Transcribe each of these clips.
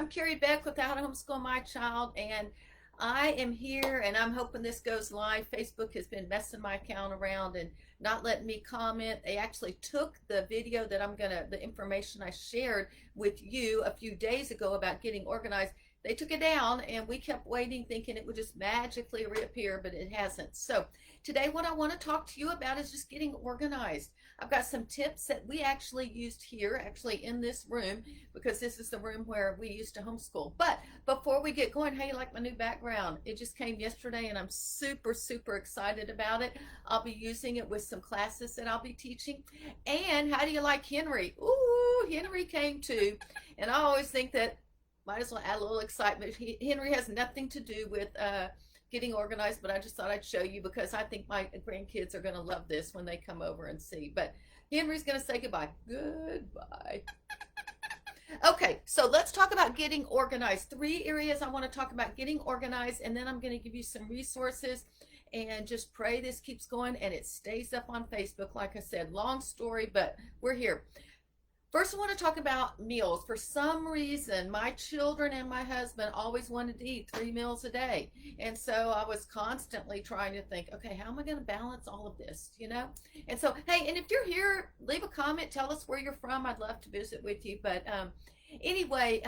I'm Carrie Beck with How to Homeschool My Child, and I am here and I'm hoping this goes live. Facebook has been messing my account around and not letting me comment. They actually took the video that the information I shared with you a few days ago about getting organized. They took it down and we kept waiting thinking it would just magically reappear, but it hasn't. So today what I want to talk to you about is just getting organized. I've got some tips that we actually used here, actually in this room, because this is the room where we used to homeschool. But before we get going, how you like my new background? It just came yesterday and I'm super, super excited about it. I'll be using it with some classes that I'll be teaching. And how do you like Henry? Ooh, Henry came too. And I always think that might as well add a little excitement. Henry has nothing to do with getting organized, but I just thought I'd show you because I think my grandkids are going to love this when they come over and see. But Henry's going to say goodbye. Goodbye. Okay, so let's talk about getting organized. 3 areas I want to talk about getting organized, and then I'm going to give you some resources and just pray this keeps going and it stays up on Facebook. Like I said, long story, but we're here. First, I want to talk about meals. For some reason, my children and my husband always wanted to eat 3 meals a day. And so I was constantly trying to think, okay, how am I going to balance all of this, you know? And so, hey, and if you're here, leave a comment. Tell us where you're from. I'd love to visit with you. But anyway,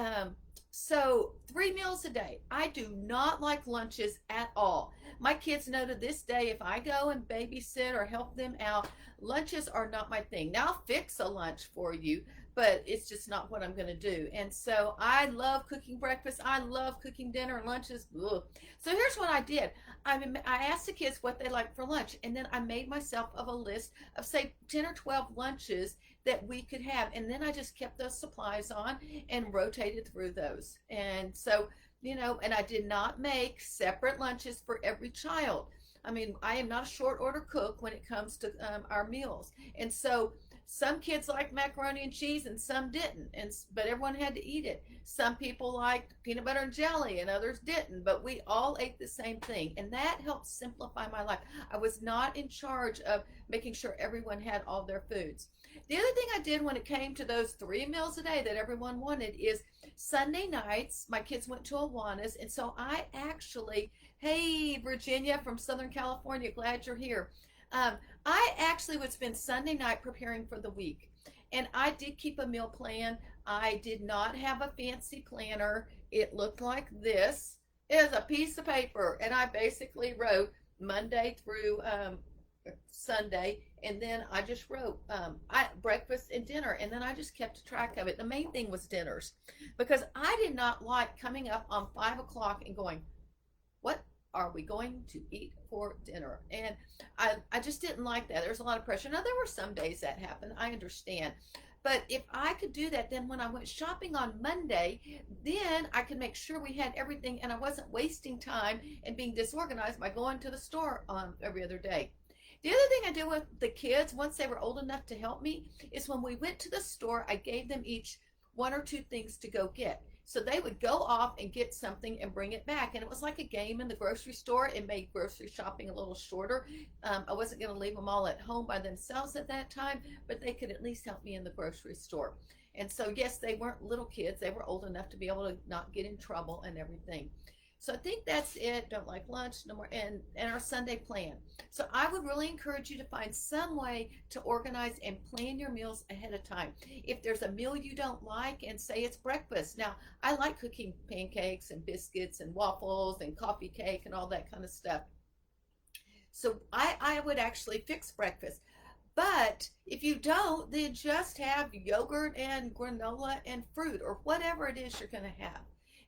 so 3 meals a day. I do not like lunches at all. My kids know to this day, if I go and babysit or help them out, lunches are not my thing. Now I'll fix a lunch for you, but it's just not what I'm going to do. And so I love cooking breakfast. I love cooking dinner and lunches. Ugh. So here's what I did. I asked the kids what they like for lunch, and then I made myself of a list of say 10 or 12 lunches that we could have. And then I just kept those supplies on and rotated through those. And so, you know, and I did not make separate lunches for every child. I mean, I am not a short order cook when it comes to our meals. And so some kids liked macaroni and cheese and some didn't, but everyone had to eat it. Some people liked peanut butter and jelly and others didn't, but we all ate the same thing, and that helped simplify my life. I was not in charge of making sure everyone had all their foods. The other thing I did when it came to those 3 meals a day that everyone wanted is Sunday nights, my kids went to Awanas, and so I actually, hey, Virginia from Southern California, glad you're here. I actually would spend Sunday night preparing for the week. And I did keep a meal plan. I did not have a fancy planner. It looked like this. It was a piece of paper. And I basically wrote Monday through Sunday. And then I just wrote breakfast and dinner. And then I just kept track of it. The main thing was dinners. Because I did not like coming up on 5 o'clock and going, what are we going to eat for dinner? And I just didn't like that. There's a lot of pressure. Now, there were some days that happened. I understand. But if I could do that, then when I went shopping on Monday, then I could make sure we had everything and I wasn't wasting time and being disorganized by going to the store every other day. The other thing I did with the kids, once they were old enough to help me, is when we went to the store, I gave them each 1 or 2 things to go get. So they would go off and get something and bring it back. And it was like a game in the grocery store. It made grocery shopping a little shorter. I wasn't going to leave them all at home by themselves at that time, but they could at least help me in the grocery store. And so, yes, they weren't little kids. They were old enough to be able to not get in trouble and everything. So I think that's it. Don't like lunch no more, and our Sunday plan. So I would really encourage you to find some way to organize and plan your meals ahead of time. If there's a meal you don't like, and say it's breakfast. Now, I like cooking pancakes and biscuits and waffles and coffee cake and all that kind of stuff. So I would actually fix breakfast. But if you don't, then just have yogurt and granola and fruit or whatever it is you're going to have.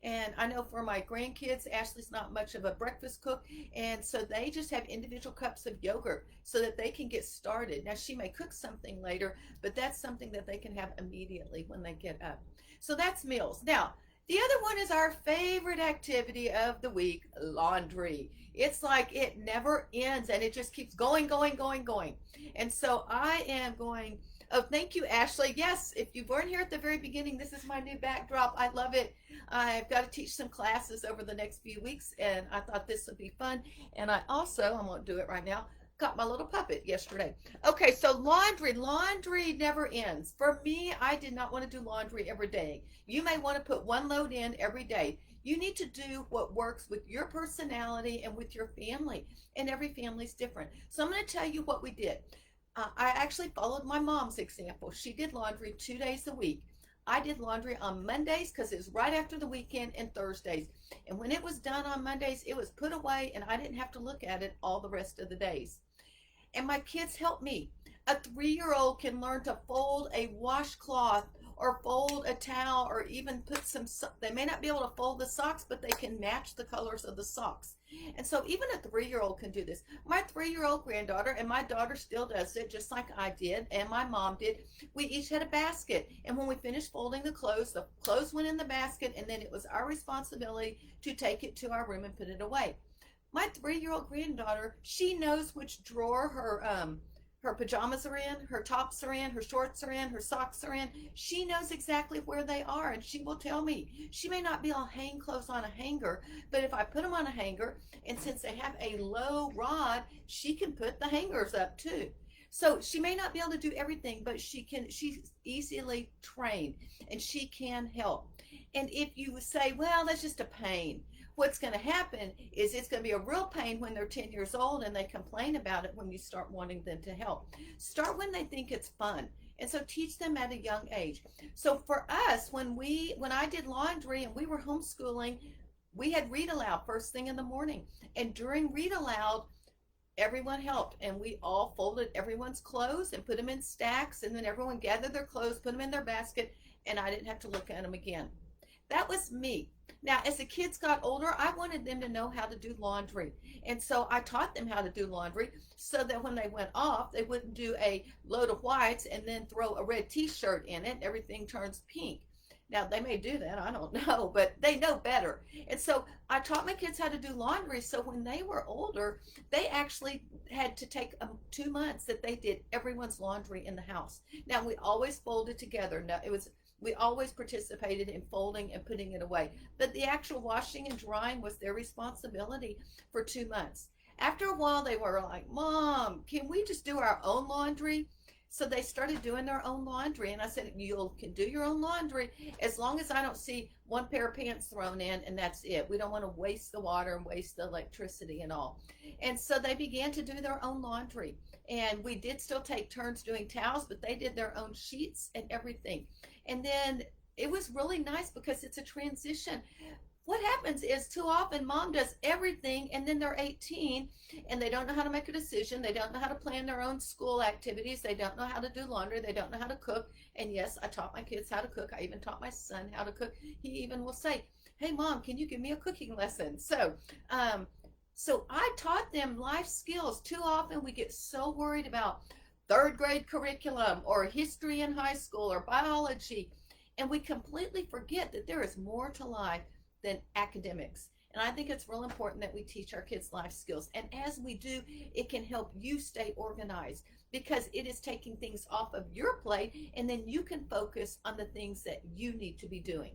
And I know for my grandkids, Ashley's not much of a breakfast cook, and so they just have individual cups of yogurt so that they can get started. Now, she may cook something later, but that's something that they can have immediately when they get up. So that's meals. Now, the other one is our favorite activity of the week, laundry. It's like it never ends, and it just keeps going, going, going, going. And so I am going... Oh, thank you, Ashley. Yes, if you weren't here at the very beginning, this is my new backdrop. I love it. I've got to teach some classes over the next few weeks, and I thought this would be fun. And I won't do it right now, got my little puppet yesterday. Okay, so laundry never ends. For me, I did not want to do laundry every day. You may want to put one load in every day. You need to do what works with your personality and with your family, and every family's different. So I'm going to tell you what we did. I actually followed my mom's example. She did laundry 2 days a week. I did laundry on Mondays because it was right after the weekend, and Thursdays. And when it was done on Mondays, it was put away and I didn't have to look at it all the rest of the days. And my kids help me. A 3-year-old can learn to fold a washcloth or fold a towel, or even put some, they may not be able to fold the socks, but they can match the colors of the socks. And so even a 3-year-old can do this. My 3-year-old granddaughter, and my daughter still does it just like I did and my mom did. We each had a basket, and when we finished folding the clothes went in the basket, and then it was our responsibility to take it to our room and put it away. My 3-year-old granddaughter, she knows which drawer her pajamas are in, her tops are in, her shorts are in, her socks are in. She knows exactly where they are, and she will tell me. She may not be able to hang clothes on a hanger, but if I put them on a hanger, and since they have a low rod, she can put the hangers up too. So she may not be able to do everything, but she's easily trained, and she can help. And if you say, well, that's just a pain, what's going to happen is it's going to be a real pain when they're 10 years old and they complain about it when you start wanting them to help. Start when they think it's fun. And so teach them at a young age. So for us, when I did laundry and we were homeschooling, we had read aloud first thing in the morning. And during read aloud, everyone helped, and we all folded everyone's clothes and put them in stacks, and then everyone gathered their clothes, put them in their basket, and I didn't have to look at them again. That was me. Now, as the kids got older, I wanted them to know how to do laundry. And so I taught them how to do laundry so that when they went off, they wouldn't do a load of whites and then throw a red t-shirt in it and everything turns pink. Now, they may do that, I don't know, but they know better. And so I taught my kids how to do laundry, so when they were older, they actually had to take 2 months that they did everyone's laundry in the house. Now, we always folded together. Now, we always participated in folding and putting it away, but the actual washing and drying was their responsibility for 2 months. After a while, they were like, Mom, can we just do our own laundry? So they started doing their own laundry, and I said, you can do your own laundry as long as I don't see one pair of pants thrown in, and that's it. We don't want to waste the water and waste the electricity and all. And so they began to do their own laundry, and we did still take turns doing towels, but they did their own sheets and everything. And then it was really nice because it's a transition. What happens is too often mom does everything, and then they're 18 and they don't know how to make a decision. They don't know how to plan their own school activities. They don't know how to do laundry. They don't know how to cook. And yes, I taught my kids how to cook. I even taught my son how to cook. He even will say, hey Mom, can you give me a cooking lesson? So I taught them life skills. Too often we get so worried about third grade curriculum or history in high school or biology, and we completely forget that there is more to life than academics. And I think it's real important that we teach our kids life skills. And as we do, it can help you stay organized because it is taking things off of your plate, and then you can focus on the things that you need to be doing.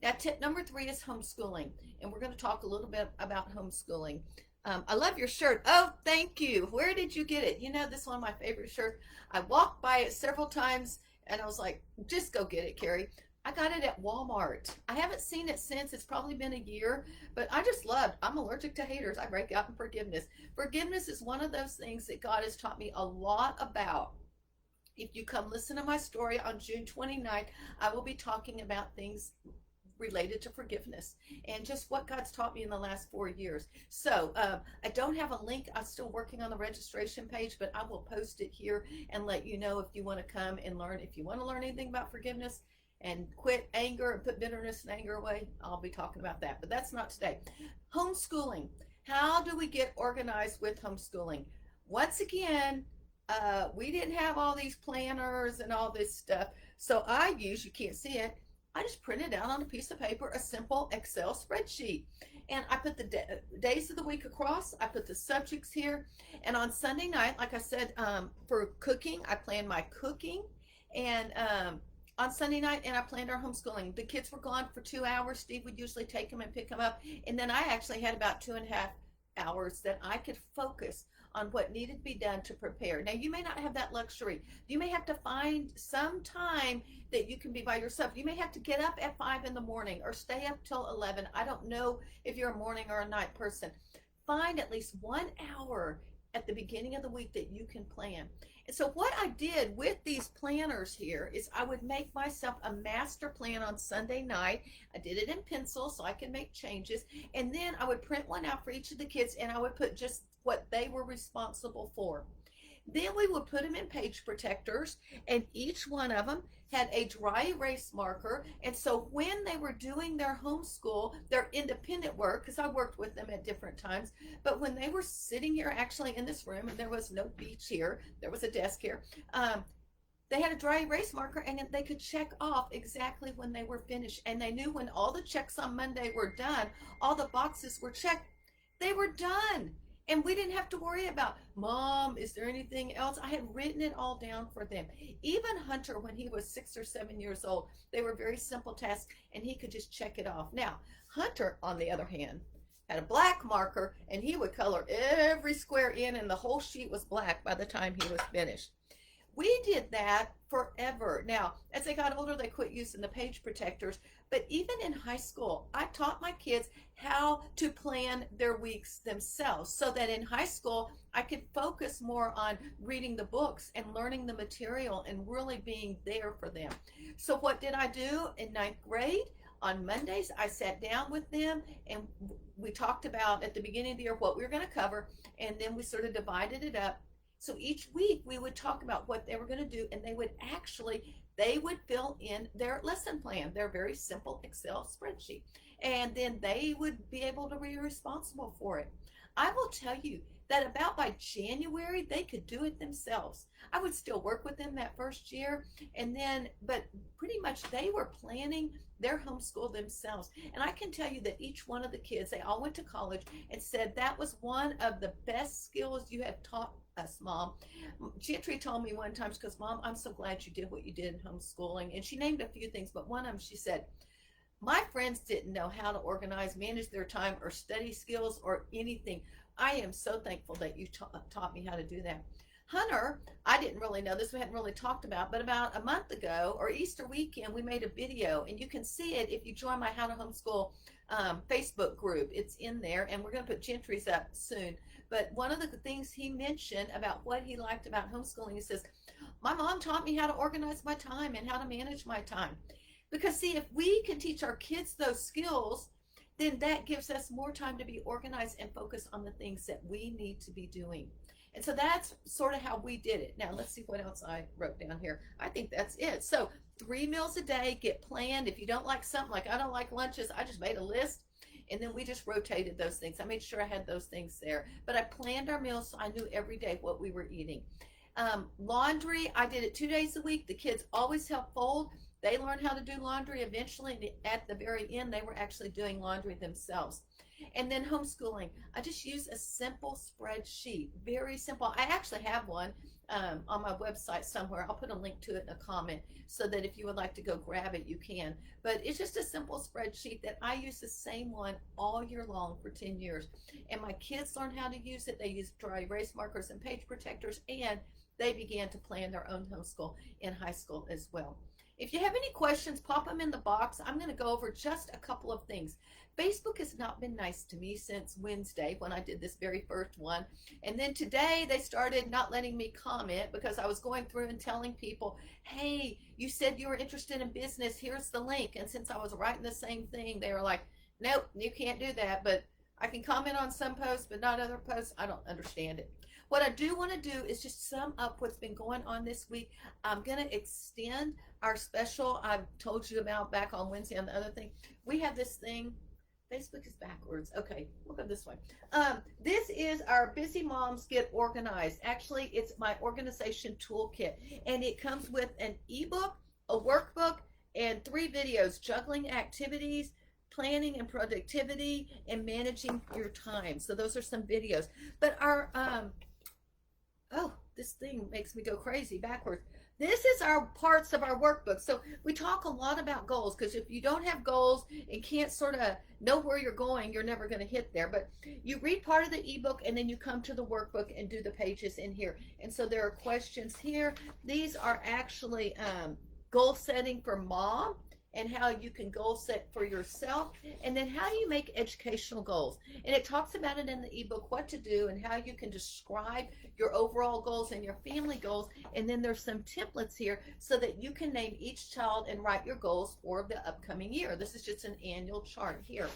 Now, tip number 3 is homeschooling. And we're going to talk a little bit about homeschooling. I love your shirt. Oh, thank you. Where did you get it? You know, this is one of my favorite shirts. I walked by it several times and I was like, just go get it, Carrie. I got it at Walmart. I haven't seen it since. It's probably been a year, but I just loved. I'm allergic to haters. I break out in forgiveness. Forgiveness is one of those things that God has taught me a lot about. If you come listen to my story on June 29th, I will be talking about things related to forgiveness and just what God's taught me in the last 4 years. So I don't have a link. I'm still working on the registration page, but I will post it here and let you know if you want to come and learn. If you want to learn anything about forgiveness and quit anger and put bitterness and anger away, I'll be talking about that, but that's not today. Homeschooling. How do we get organized with homeschooling? Once again, we didn't have all these planners and all this stuff. So I use, you can't see it, I just printed out on a piece of paper a simple Excel spreadsheet. And I put the days of the week across. I put the subjects here. And on Sunday night, like I said, for cooking, I planned my cooking. And on Sunday night, and I planned our homeschooling. The kids were gone for 2 hours. Steve would usually take them and pick them up. And then I actually had about 2.5 hours that I could focus on what needed to be done to prepare. Now, you may not have that luxury. You may have to find some time that you can be by yourself. You may have to get up at 5 in the morning or stay up till 11. I don't know if you're a morning or a night person. Find at least 1 hour at the beginning of the week that you can plan. And so what I did with these planners here is I would make myself a master plan on Sunday night. I did it in pencil so I could make changes. And then I would print one out for each of the kids, and I would put just what they were responsible for. Then we would put them in page protectors, and each one of them had a dry erase marker. And so when they were doing their homeschool, their independent work, because I worked with them at different times, but when they were sitting here actually in this room, and there was no beach here, there was a desk here, they had a dry erase marker, and they could check off exactly when they were finished. And they knew when all the checks on Monday were done, all the boxes were checked, they were done. And we didn't have to worry about, Mom, is there anything else? I had written it all down for them. Even Hunter, when he was 6 or 7 years old, they were very simple tasks, and he could just check it off. Now, Hunter, on the other hand, had a black marker, and he would color every square in, and the whole sheet was black by the time he was finished. We did that forever. Now, as they got older, they quit using the page protectors. But even in high school, I taught my kids how to plan their weeks themselves, so that in high school, I could focus more on reading the books and learning the material and really being there for them. So what did I do in 9th grade? On Mondays, I sat down with them, and we talked about at the beginning of the year what we were going to cover, and then we sort of divided it up. So each week we would talk about what they were going to do, and they would fill in their lesson plan, their very simple Excel spreadsheet, and then they would be able to be responsible for it. I will tell you that about by January, they could do it themselves. I would still work with them that first year, but pretty much they were planning their homeschool themselves. And I can tell you that each one of the kids, they all went to college and said that was one of the best skills you have taught us, Mom. Gentry told me one time, she goes, Mom, I'm so glad you did what you did in homeschooling. And she named a few things, but one of them, she said, my friends didn't know how to organize, manage their time, or study skills, or anything. I am so thankful that you taught me how to do that. Hunter, I didn't really know this, we hadn't really talked about, but about a month ago, or Easter weekend, we made a video, and you can see it if you join my How to Homeschool Facebook group. It's in there, and we're going to put Gentry's up soon. But one of the things he mentioned about what he liked about homeschooling, he says, my mom taught me how to organize my time and how to manage my time. Because see, if we can teach our kids those skills, then that gives us more time to be organized and focus on the things that we need to be doing. And so that's sort of how we did it. Now, let's see what else I wrote down here. I think that's it. So 3 meals a day, get planned. If you don't like something, like I don't like lunches, I just made a list, and then we just rotated those things. I made sure I had those things there. But I planned our meals so I knew every day what we were eating. Laundry, I did it 2 days a week. The kids always help fold. They learned how to do laundry eventually. At the very end, they were actually doing laundry themselves. And then homeschooling, I just use a simple spreadsheet, very simple. I actually have one on my website somewhere. I'll put a link to it in a comment so that if you would like to go grab it, you can. But it's just a simple spreadsheet that I use the same one all year long for 10 years. And my kids learned how to use it. They use dry erase markers and page protectors, and they began to plan their own homeschool in high school as well. If you have any questions, pop them in the box. I'm going to go over just a couple of things. Facebook has not been nice to me since Wednesday when I did this very first one. And then today they started not letting me comment because I was going through and telling people, hey, you said you were interested in business. Here's the link. And since I was writing the same thing, they were like, nope, you can't do that. But I can comment on some posts, but not other posts. I don't understand it. What I do want to do is just sum up what's been going on this week. I'm going to extend our special I've told you about back on Wednesday on the other thing. We have this thing. Facebook is backwards. Okay, look at this one. This is our Busy Moms Get Organized. Actually, it's my organization toolkit, and it comes with an ebook, a workbook, and 3 videos: juggling activities, planning and productivity, and managing your time. So those are some videos. But our oh, this thing makes me go crazy backwards. This is our parts of our workbook. So we talk a lot about goals, because if you don't have goals and can't sort of know where you're going, you're never going to hit there. But you read part of the ebook and then you come to the workbook and do the pages in here. And so there are questions here. These are actually goal setting for mom, and how you can goal set for yourself, and then how do you make educational goals. And it talks about it in the ebook, what to do and how you can describe your overall goals and your family goals. And then there's some templates here so that you can name each child and write your goals for the upcoming year. This is just an annual chart here.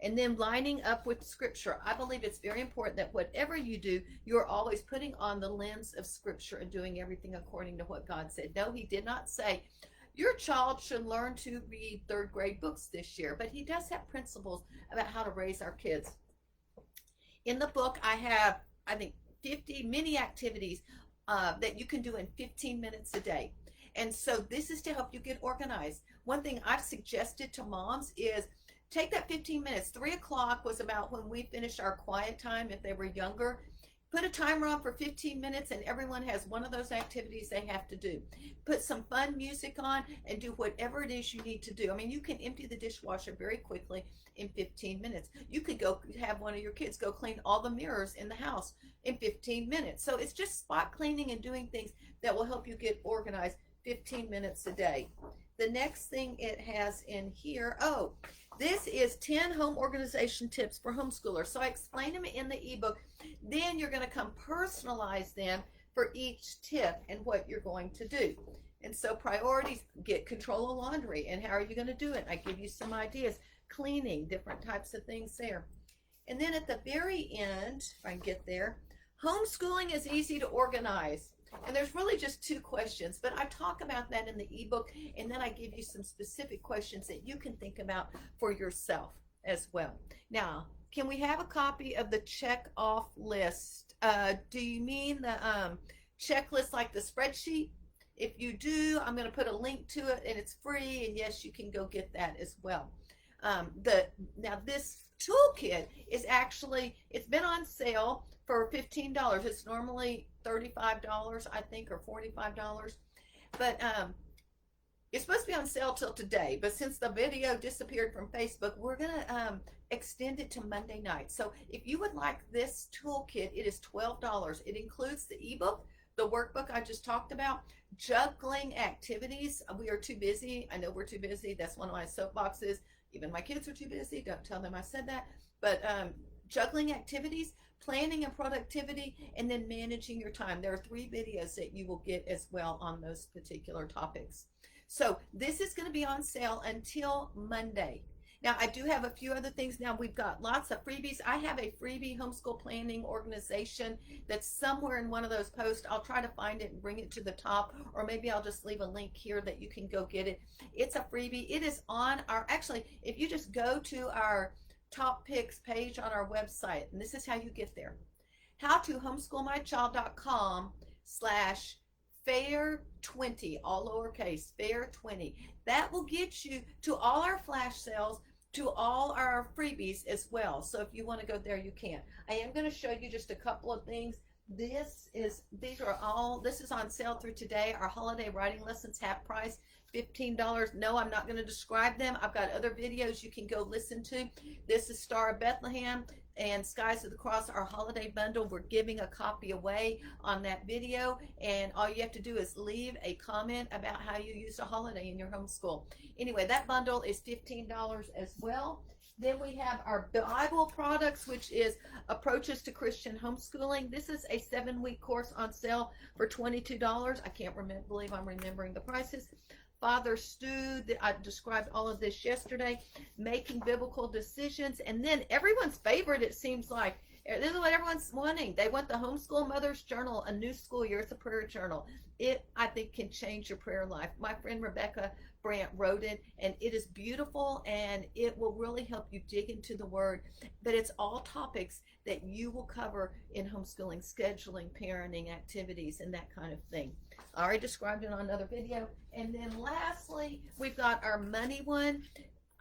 And then lining up with scripture. I believe it's very important that whatever you do, you're always putting on the lens of scripture and doing everything according to what God said. No, he did not say your child should learn to read third grade books this year, but he does have principles about how to raise our kids. In the book, I have, I think, 50 mini activities that you can do in 15 minutes a day. And so this is to help you get organized. One thing I've suggested to moms is take that 15 minutes. 3 o'clock was about when we finished our quiet time if they were younger. Put a timer on for 15 minutes, and everyone has one of those activities they have to do. Put some fun music on and do whatever it is you need to do. I mean, you can empty the dishwasher very quickly in 15 minutes. You could go have one of your kids go clean all the mirrors in the house in 15 minutes. So it's just spot cleaning and doing things that will help you get organized 15 minutes a day. The next thing it has in here, oh, this is 10 home organization tips for homeschoolers. So I explain them in the ebook. Then you're going to come personalize them for each tip and what you're going to do. And so priorities, get control of laundry. And how are you going to do it? I give you some ideas. Cleaning, different types of things there. And then at the very end, if I can get there, homeschooling is easy to organize. And there's really just 2 questions, but I talk about that in the ebook, and then I give you some specific questions that you can think about for yourself as well. Now, can we have a copy of the check off list? Do you mean the checklist like the spreadsheet? If you do, I'm going to put a link to it, and it's free, and yes, you can go get that as well. Now this toolkit is actually, it's been on sale for $15. It's normally $35, I think, or $45. But it's supposed to be on sale till today. But since the video disappeared from Facebook, we're going to extend it to Monday night. So if you would like this toolkit, it is $12. It includes the ebook, the workbook I just talked about, juggling activities. We are too busy. I know we're too busy. That's one of my soapboxes. Even my kids are too busy. Don't tell them I said that. But juggling activities, planning and productivity, and then managing your time. There are 3 videos that you will get as well on those particular topics. So this is going to be on sale until Monday. Now, I do have a few other things. Now, we've got lots of freebies. I have a freebie homeschool planning organization that's somewhere in one of those posts. I'll try to find it and bring it to the top, or maybe I'll just leave a link here that you can go get it. It's a freebie. It is on our, actually, if you just go to our top picks page on our website, and this is how you get there. How to homeschoolmychild.com/fair20, all lowercase, fair20. That will get you to all our flash sales, to all our freebies as well. So if you want to go there, you can. I am going to show you just a couple of things. This is on sale through today. Our holiday writing lessons, half price, $15. No, I'm not going to describe them. I've got other videos you can go listen to. This is Star of Bethlehem and Skies of the Cross, our holiday bundle. We're giving a copy away on that video, and all you have to do is leave a comment about how you use a holiday in your homeschool. Anyway, that bundle is $15 as well. Then we have our Bible products, which is Approaches to Christian Homeschooling. This is a 7-week course on sale for $22. I can't believe I'm remembering the prices. Father Stew, I described all of this yesterday. Making Biblical Decisions. And then everyone's favorite, it seems like, this is what everyone's wanting. They want the Homeschool Mother's Journal, a new school year. It's a prayer journal. It, I think, can change your prayer life. My friend Rebecca Brandt wrote it, and it is beautiful, and it will really help you dig into the Word. But it's all topics that you will cover in homeschooling, scheduling, parenting, activities, and that kind of thing. I already described it on another video. And then lastly, we've got our money one.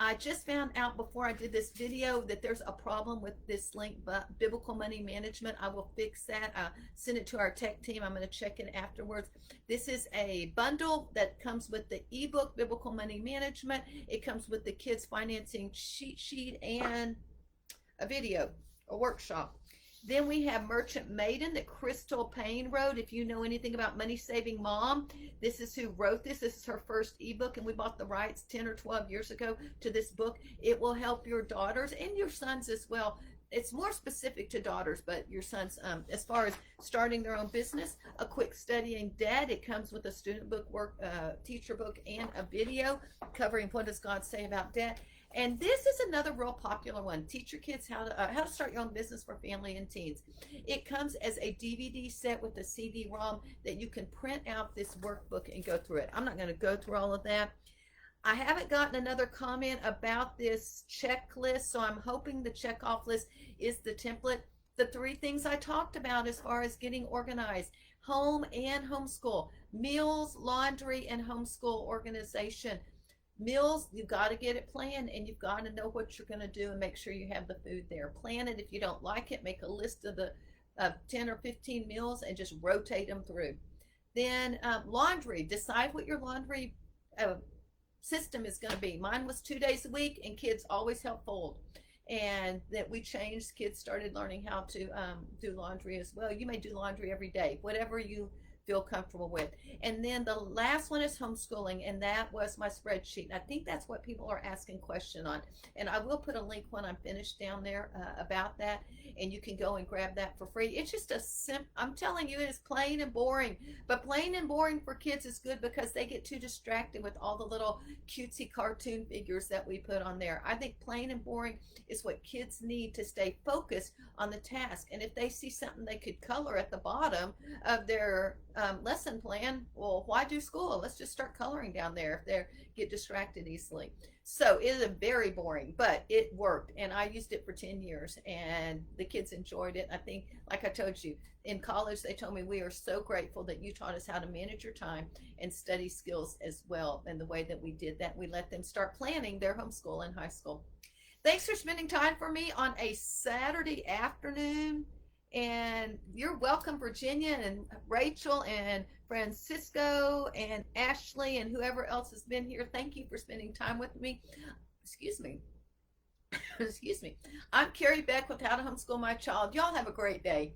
I just found out before I did this video that there's a problem with this link, but biblical money management. I will fix that. Send it to our tech team. I'm going to check it afterwards. This is a bundle that comes with the ebook, Biblical Money Management. It comes with the kids financing cheat sheet and a video, a workshop. Then we have Merchant Maiden that Crystal Payne wrote. If you know anything about Money Saving Mom, this is who wrote this. This is her first ebook, and we bought the rights 10 or 12 years ago to this book. It will help your daughters and your sons as well. It's more specific to daughters, but your sons, as far as starting their own business, a quick study in debt. It comes with a student book, teacher book, and a video covering what does God say about debt. And this is another real popular one. Teach your kids how to start your own business for family and teens. It comes as a DVD set with a CD-ROM that you can print out this workbook and go through it. I'm not going to go through all of that. I haven't gotten another comment about this checklist, so I'm hoping the check-off list is the template. The 3 things I talked about as far as getting organized: home and homeschool, meals, laundry, and homeschool organization. Meals, you've got to get it planned, and you've got to know what you're going to do and make sure you have the food there. Plan it. If you don't like it, make a list of the 10 or 15 meals and just rotate them through. Then laundry, decide what your laundry system is going to be. Mine was 2 days a week, and kids always help fold. And that we changed, kids started learning how to do laundry as well. You may do laundry every day, whatever you feel comfortable with. And then the last one is homeschooling, and that was my spreadsheet. I think that's what people are asking question on, and I will put a link when I'm finished down there about that, and you can go and grab that for free. It's just I'm telling you, it is plain and boring, but plain and boring for kids is good because they get too distracted with all the little cutesy cartoon figures that we put on there. I think plain and boring is what kids need to stay focused on the task. And if they see something they could color at the bottom of their lesson plan, well, why do school? Let's just start coloring down there if they get distracted easily. So it is very boring, but it worked, and I used it for 10 years, and the kids enjoyed it. I think, like I told you, in college they told me, we are so grateful that you taught us how to manage your time and study skills as well. And the way that we did that, we let them start planning their homeschool in high school. Thanks for spending time for me on a Saturday afternoon. And you're welcome, Virginia and Rachel and Francisco and Ashley and whoever else has been here. Thank you for spending time with me. Excuse me. Excuse me. I'm Carrie Beck with How to Homeschool My Child. Y'all have a great day.